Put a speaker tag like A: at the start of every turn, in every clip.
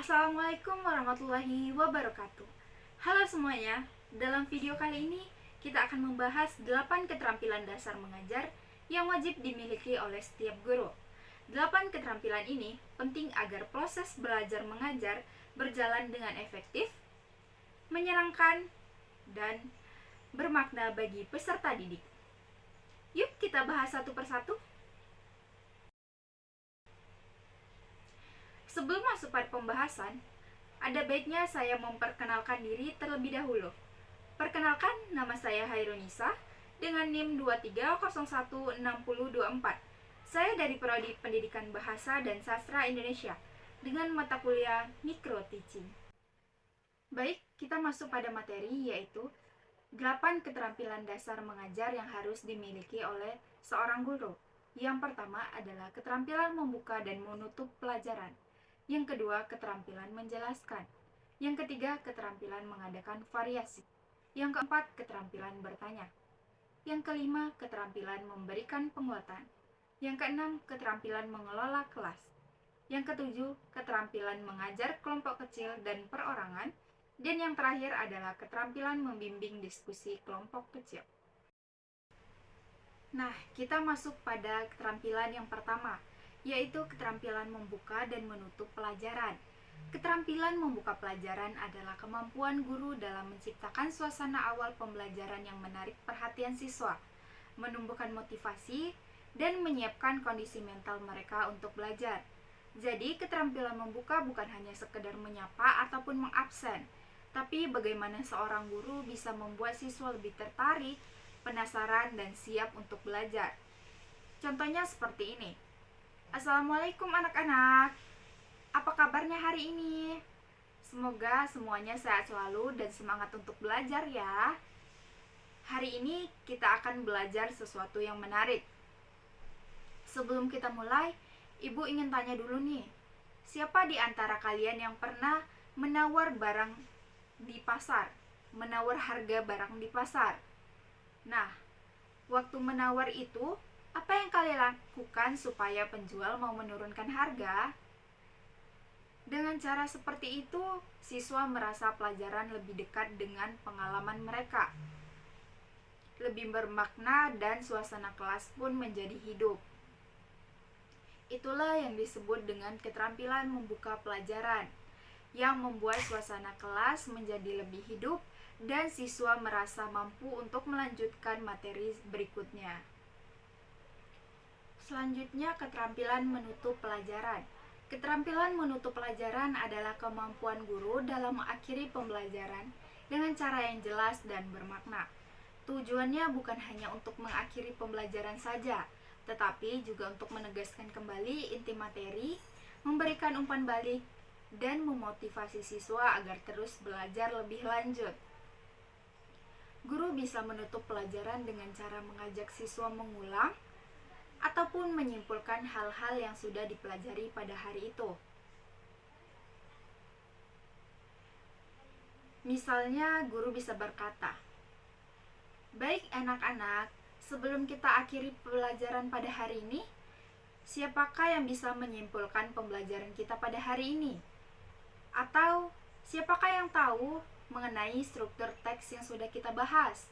A: Assalamualaikum warahmatullahi wabarakatuh. Halo semuanya, dalam video kali ini kita akan membahas 8 keterampilan dasar mengajar yang wajib dimiliki oleh setiap guru. 8 keterampilan ini penting agar proses belajar mengajar berjalan dengan efektif, menyenangkan, dan bermakna bagi peserta didik. Yuk kita bahas satu persatu. Sebelum masuk pada pembahasan, ada baiknya saya memperkenalkan diri terlebih dahulu. Perkenalkan, nama saya Hairunisa dengan NIM 23016024. Saya dari Prodi Pendidikan Bahasa dan Sastra Indonesia dengan mata kuliah Micro Teaching. Baik, kita masuk pada materi yaitu 8 keterampilan dasar mengajar yang harus dimiliki oleh seorang guru. Yang pertama adalah keterampilan membuka dan menutup pelajaran. Yang kedua, keterampilan menjelaskan. Yang ketiga, keterampilan mengadakan variasi. Yang keempat, keterampilan bertanya. Yang kelima, keterampilan memberikan penguatan. Yang keenam, keterampilan mengelola kelas. Yang ketujuh, keterampilan mengajar kelompok kecil dan perorangan. Dan yang terakhir adalah keterampilan membimbing diskusi kelompok kecil. Nah, kita masuk pada keterampilan yang pertama, yaitu keterampilan membuka dan menutup pelajaran. Keterampilan membuka pelajaran adalah kemampuan guru dalam menciptakan suasana awal pembelajaran yang menarik perhatian siswa, menumbuhkan motivasi, dan menyiapkan kondisi mental mereka untuk belajar. Jadi, keterampilan membuka bukan hanya sekedar menyapa ataupun mengabsen, tapi bagaimana seorang guru bisa membuat siswa lebih tertarik, penasaran, dan siap untuk belajar. Contohnya seperti ini. Assalamualaikum anak-anak. Apa kabarnya hari ini? Semoga semuanya sehat selalu dan semangat untuk belajar ya. Hari ini kita akan belajar sesuatu yang menarik. Sebelum kita mulai, Ibu ingin tanya dulu nih. Siapa di antara kalian yang pernah menawar barang di pasar? Menawar harga barang di pasar. Nah, waktu menawar itu, apa yang kalian lakukan supaya penjual mau menurunkan harga? Dengan cara seperti itu, siswa merasa pelajaran lebih dekat dengan pengalaman mereka. Lebih bermakna dan suasana kelas pun menjadi hidup. Itulah yang disebut dengan keterampilan membuka pelajaran, yang membuat suasana kelas menjadi lebih hidup dan siswa merasa mampu untuk melanjutkan materi berikutnya. Selanjutnya, keterampilan menutup pelajaran. Keterampilan menutup pelajaran adalah kemampuan guru dalam mengakhiri pembelajaran dengan cara yang jelas dan bermakna. Tujuannya bukan hanya untuk mengakhiri pembelajaran saja, tetapi juga untuk menegaskan kembali inti materi, memberikan umpan balik, dan memotivasi siswa agar terus belajar lebih lanjut. Guru bisa menutup pelajaran dengan cara mengajak siswa mengulang ataupun menyimpulkan hal-hal yang sudah dipelajari pada hari itu. Misalnya, guru bisa berkata, "Baik anak-anak, sebelum kita akhiri pelajaran pada hari ini, siapakah yang bisa menyimpulkan pembelajaran kita pada hari ini? Atau, siapakah yang tahu mengenai struktur teks yang sudah kita bahas?"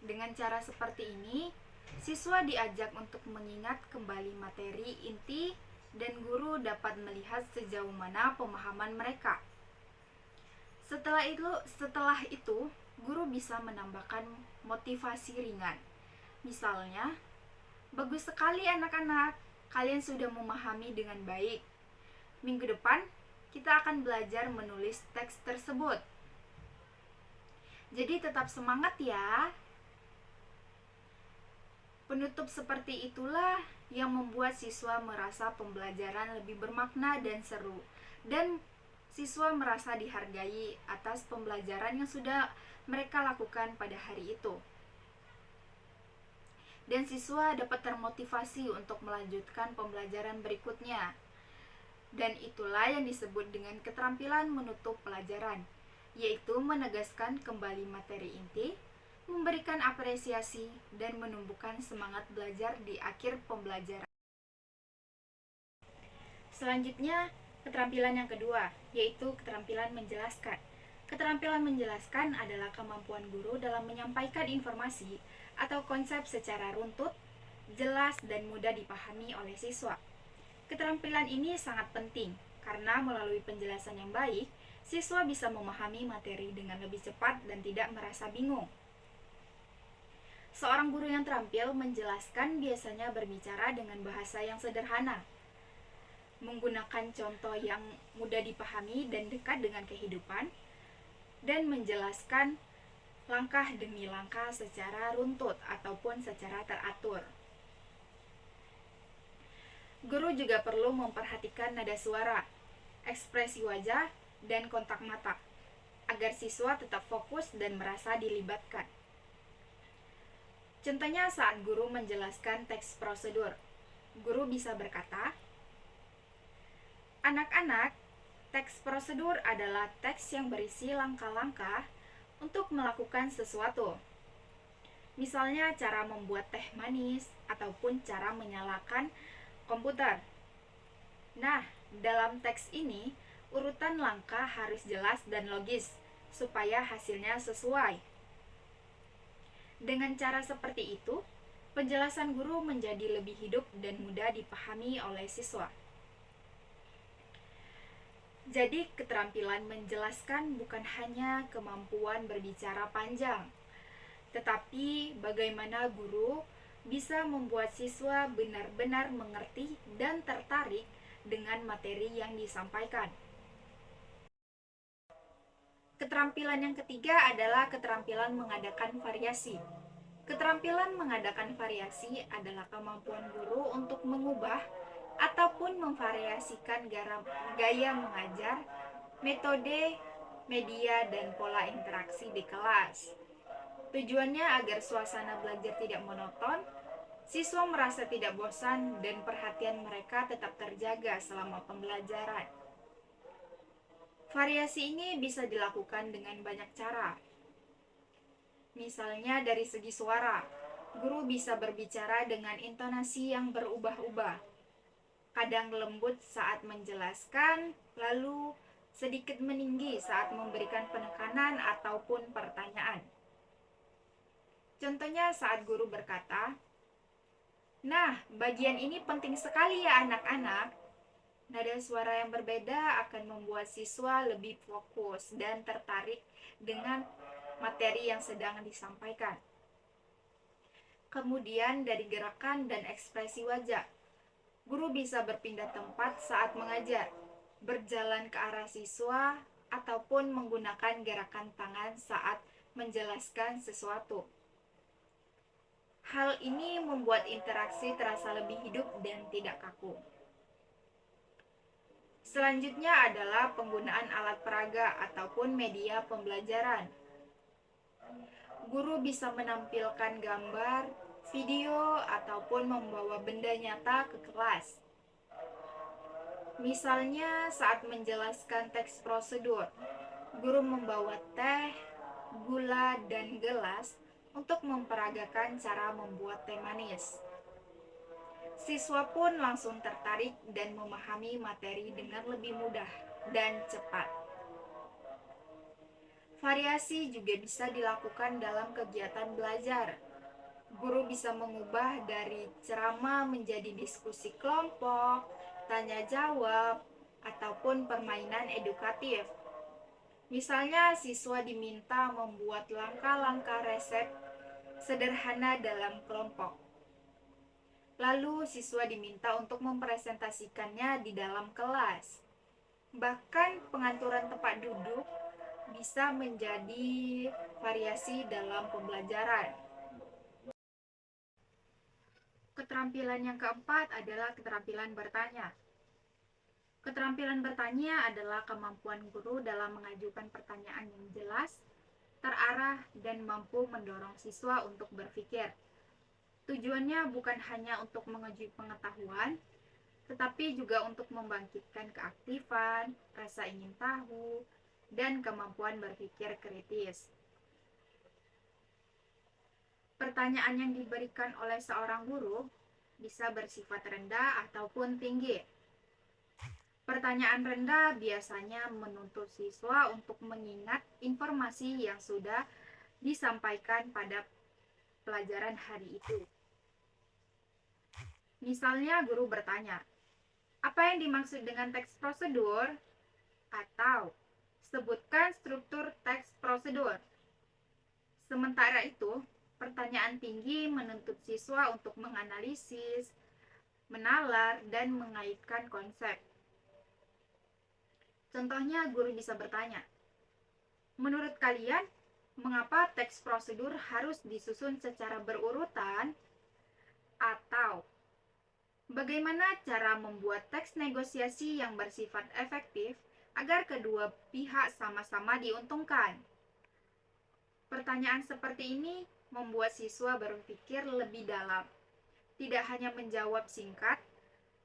A: Dengan cara seperti ini, siswa diajak untuk mengingat kembali materi inti dan guru dapat melihat sejauh mana pemahaman mereka. Setelah itu, guru bisa menambahkan motivasi ringan. Misalnya, "Bagus sekali anak-anak, kalian sudah memahami dengan baik. Minggu depan, kita akan belajar menulis teks tersebut. Jadi tetap semangat ya." Penutup seperti itulah yang membuat siswa merasa pembelajaran lebih bermakna dan seru, dan siswa merasa dihargai atas pembelajaran yang sudah mereka lakukan pada hari itu. Dan siswa dapat termotivasi untuk melanjutkan pembelajaran berikutnya. Dan itulah yang disebut dengan keterampilan menutup pelajaran, yaitu menegaskan kembali materi inti, memberikan apresiasi, dan menumbuhkan semangat belajar di akhir pembelajaran. Selanjutnya, Keterampilan yang kedua, yaitu keterampilan menjelaskan. Keterampilan menjelaskan adalah kemampuan guru dalam menyampaikan informasi atau konsep secara runtut, jelas, dan mudah dipahami oleh siswa. Keterampilan ini sangat penting karena melalui penjelasan yang baik, siswa bisa memahami materi dengan lebih cepat dan tidak merasa bingung. Seorang guru yang terampil menjelaskan biasanya berbicara dengan bahasa yang sederhana, menggunakan contoh yang mudah dipahami dan dekat dengan kehidupan, dan menjelaskan langkah demi langkah secara runtut ataupun secara teratur. Guru juga perlu memperhatikan nada suara, ekspresi wajah, dan kontak mata, agar siswa tetap fokus dan merasa dilibatkan. Contohnya saat guru menjelaskan teks prosedur, guru bisa berkata, "Anak-anak, teks prosedur adalah teks yang berisi langkah-langkah untuk melakukan sesuatu. Misalnya cara membuat teh manis ataupun cara menyalakan komputer. Nah, dalam teks ini, urutan langkah harus jelas dan logis supaya hasilnya sesuai." Dengan cara seperti itu, penjelasan guru menjadi lebih hidup dan mudah dipahami oleh siswa. Jadi, keterampilan menjelaskan bukan hanya kemampuan berbicara panjang, tetapi bagaimana guru bisa membuat siswa benar-benar mengerti dan tertarik dengan materi yang disampaikan. Keterampilan yang ketiga adalah keterampilan mengadakan variasi. Keterampilan mengadakan variasi adalah kemampuan guru untuk mengubah ataupun memvariasikan gaya mengajar, metode, media, dan pola interaksi di kelas. Tujuannya agar suasana belajar tidak monoton, siswa merasa tidak bosan, dan perhatian mereka tetap terjaga selama pembelajaran. Variasi ini bisa dilakukan dengan banyak cara. Misalnya dari segi suara, guru bisa berbicara dengan intonasi yang berubah-ubah. Kadang lembut saat menjelaskan, lalu sedikit meninggi saat memberikan penekanan ataupun pertanyaan. Contohnya saat guru berkata, "Nah, bagian ini penting sekali ya anak-anak." Nada suara yang berbeda akan membuat siswa lebih fokus dan tertarik dengan materi yang sedang disampaikan. Kemudian dari gerakan dan ekspresi wajah, guru bisa berpindah tempat saat mengajar, berjalan ke arah siswa, ataupun menggunakan gerakan tangan saat menjelaskan sesuatu. Hal ini membuat interaksi terasa lebih hidup dan tidak kaku. Selanjutnya adalah penggunaan alat peraga ataupun media pembelajaran. Guru bisa menampilkan gambar, video, ataupun membawa benda nyata ke kelas. Misalnya saat menjelaskan teks prosedur, guru membawa teh, gula, dan gelas untuk memperagakan cara membuat teh manis. Siswa pun langsung tertarik dan memahami materi dengan lebih mudah dan cepat. Variasi juga bisa dilakukan dalam kegiatan belajar. Guru bisa mengubah dari ceramah menjadi diskusi kelompok, tanya jawab, ataupun permainan edukatif. Misalnya, siswa diminta membuat langkah-langkah resep sederhana dalam kelompok. Lalu siswa diminta untuk mempresentasikannya di dalam kelas. Bahkan pengaturan tempat duduk bisa menjadi variasi dalam pembelajaran. Keterampilan yang keempat adalah keterampilan bertanya. Keterampilan bertanya adalah kemampuan guru dalam mengajukan pertanyaan yang jelas, terarah, dan mampu mendorong siswa untuk berpikir. Tujuannya bukan hanya untuk menguji pengetahuan, tetapi juga untuk membangkitkan keaktifan, rasa ingin tahu, dan kemampuan berpikir kritis. Pertanyaan yang diberikan oleh seorang guru bisa bersifat rendah ataupun tinggi. Pertanyaan rendah biasanya menuntut siswa untuk mengingat informasi yang sudah disampaikan pada pelajaran hari itu. Misalnya guru bertanya, apa yang dimaksud dengan teks prosedur? Atau sebutkan struktur teks prosedur. Sementara itu, pertanyaan tinggi menuntut siswa untuk menganalisis, menalar, dan mengaitkan konsep. Contohnya, guru bisa bertanya, menurut kalian, mengapa teks prosedur harus disusun secara berurutan? Atau, bagaimana cara membuat teks negosiasi yang bersifat efektif agar kedua pihak sama-sama diuntungkan? Pertanyaan seperti ini membuat siswa berpikir lebih dalam, tidak hanya menjawab singkat,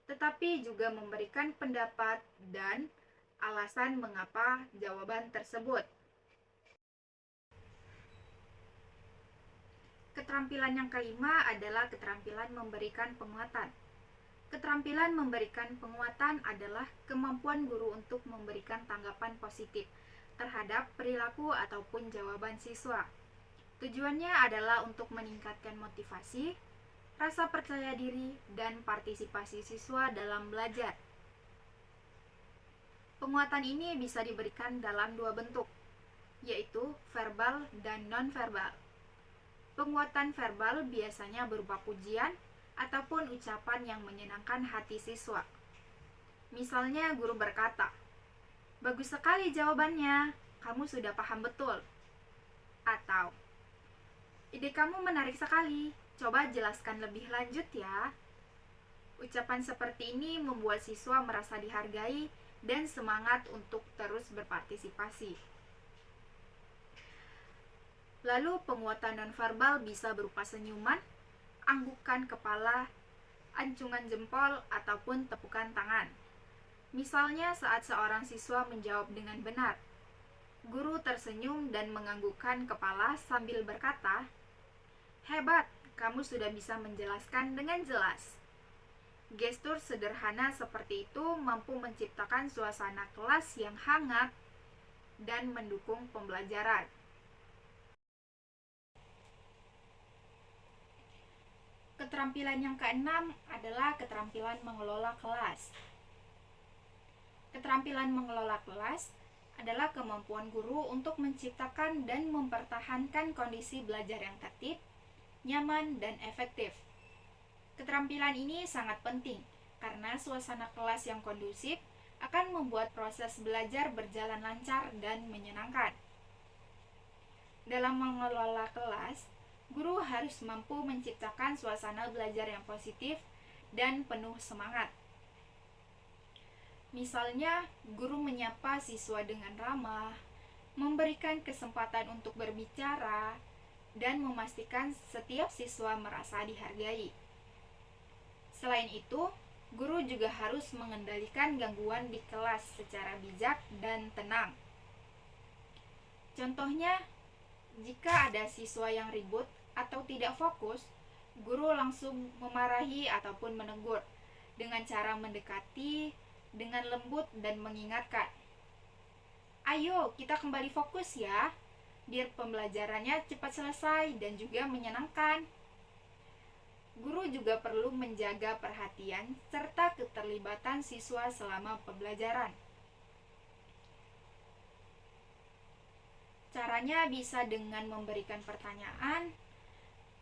A: tetapi juga memberikan pendapat dan alasan mengapa jawaban tersebut. Keterampilan yang kelima adalah keterampilan memberikan penguatan. Keterampilan memberikan penguatan adalah kemampuan guru untuk memberikan tanggapan positif terhadap perilaku ataupun jawaban siswa. Tujuannya adalah untuk meningkatkan motivasi, rasa percaya diri, dan partisipasi siswa dalam belajar. Penguatan ini bisa diberikan dalam dua bentuk, yaitu verbal dan non-verbal. Penguatan verbal biasanya berupa pujian ataupun ucapan yang menyenangkan hati siswa. Misalnya guru berkata, "Bagus sekali jawabannya, kamu sudah paham betul." Atau, "Ide kamu menarik sekali, coba jelaskan lebih lanjut ya." Ucapan seperti ini membuat siswa merasa dihargai dan semangat untuk terus berpartisipasi. Lalu penguatan nonverbal bisa berupa senyuman, anggukan kepala, ancungan jempol, ataupun tepukan tangan. Misalnya saat seorang siswa menjawab dengan benar, guru tersenyum dan menganggukkan kepala sambil berkata, "Hebat, kamu sudah bisa menjelaskan dengan jelas." Gestur sederhana seperti itu mampu menciptakan suasana kelas yang hangat dan mendukung pembelajaran. Keterampilan yang keenam adalah keterampilan mengelola kelas. Keterampilan mengelola kelas adalah kemampuan guru untuk menciptakan dan mempertahankan kondisi belajar yang tertib, nyaman, dan efektif. Keterampilan ini sangat penting karena suasana kelas yang kondusif akan membuat proses belajar berjalan lancar dan menyenangkan. Dalam mengelola kelas, guru harus mampu menciptakan suasana belajar yang positif dan penuh semangat. Misalnya, guru menyapa siswa dengan ramah, memberikan kesempatan untuk berbicara, dan memastikan setiap siswa merasa dihargai. Selain itu, guru juga harus mengendalikan gangguan di kelas secara bijak dan tenang. Contohnya, jika ada siswa yang ribut atau tidak fokus, guru langsung memarahi ataupun menegur dengan cara mendekati dengan lembut dan mengingatkan, "Ayo, kita kembali fokus ya, biar pembelajarannya cepat selesai dan juga menyenangkan." Guru juga perlu menjaga perhatian serta keterlibatan siswa selama pembelajaran. Caranya bisa dengan memberikan pertanyaan,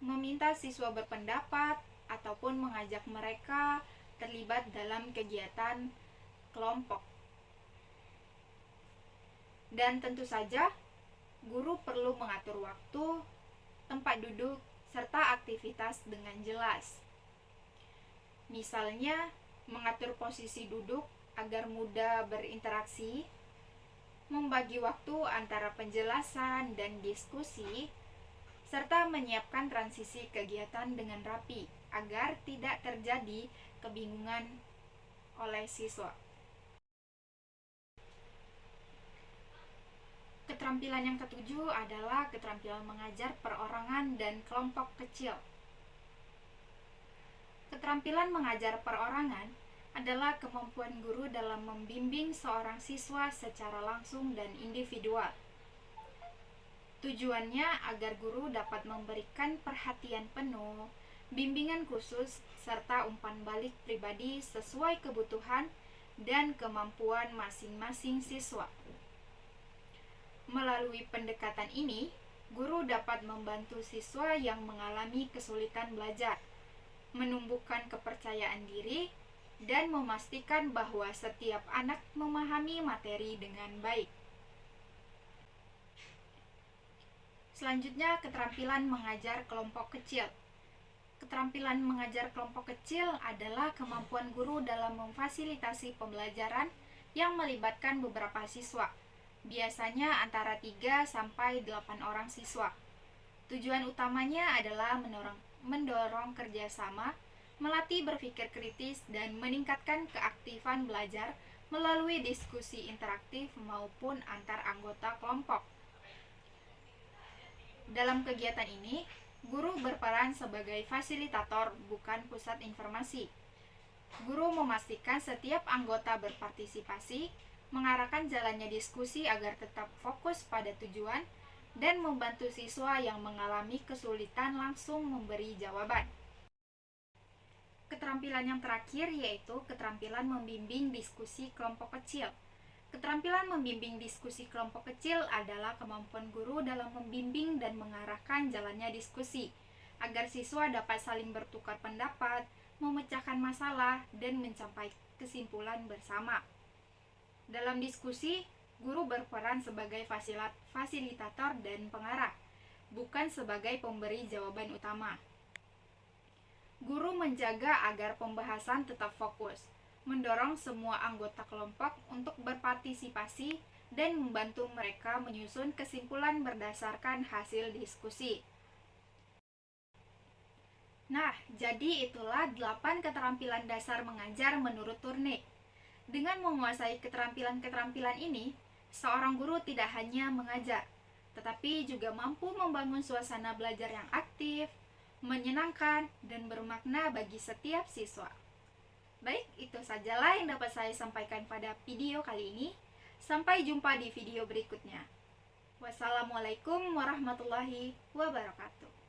A: meminta siswa berpendapat, ataupun mengajak mereka terlibat dalam kegiatan kelompok. Dan tentu saja, guru perlu mengatur waktu, tempat duduk, serta aktivitas dengan jelas. Misalnya, mengatur posisi duduk agar mudah berinteraksi, membagi waktu antara penjelasan dan diskusi, serta menyiapkan transisi kegiatan dengan rapi agar tidak terjadi kebingungan oleh siswa. Keterampilan yang ketujuh adalah keterampilan mengajar perorangan dan kelompok kecil. Keterampilan mengajar perorangan adalah kemampuan guru dalam membimbing seorang siswa secara langsung dan individual. Tujuannya agar guru dapat memberikan perhatian penuh, bimbingan khusus, serta umpan balik pribadi sesuai kebutuhan dan kemampuan masing-masing siswa. Melalui pendekatan ini, guru dapat membantu siswa yang mengalami kesulitan belajar, menumbuhkan kepercayaan diri, dan memastikan bahwa setiap anak memahami materi dengan baik. Selanjutnya, keterampilan mengajar kelompok kecil. Keterampilan mengajar kelompok kecil adalah kemampuan guru dalam memfasilitasi pembelajaran yang melibatkan beberapa siswa, biasanya antara 3 sampai 8 orang siswa. Tujuan utamanya adalah mendorong kerjasama, melatih berpikir kritis, dan meningkatkan keaktifan belajar melalui diskusi interaktif maupun antar anggota kelompok. Dalam kegiatan ini, guru berperan sebagai fasilitator, bukan pusat informasi. Guru memastikan setiap anggota berpartisipasi, mengarahkan jalannya diskusi agar tetap fokus pada tujuan, dan membantu siswa yang mengalami kesulitan langsung memberi jawaban. Keterampilan yang terakhir yaitu keterampilan membimbing diskusi kelompok kecil. Keterampilan membimbing diskusi kelompok kecil adalah kemampuan guru dalam membimbing dan mengarahkan jalannya diskusi, agar siswa dapat saling bertukar pendapat, memecahkan masalah, dan mencapai kesimpulan bersama. Dalam diskusi, guru berperan sebagai fasilitator dan pengarah, bukan sebagai pemberi jawaban utama. Guru menjaga agar pembahasan tetap fokus, mendorong semua anggota kelompok untuk berpartisipasi, dan membantu mereka menyusun kesimpulan berdasarkan hasil diskusi. Nah, jadi itulah 8 keterampilan dasar mengajar menurut Turnik. Dengan menguasai keterampilan-keterampilan ini, seorang guru tidak hanya mengajar, tetapi juga mampu membangun suasana belajar yang aktif, menyenangkan, dan bermakna bagi setiap siswa. Baik, itu sajalah yang dapat saya sampaikan pada video kali ini. Sampai jumpa di video berikutnya. Wassalamualaikum warahmatullahi wabarakatuh.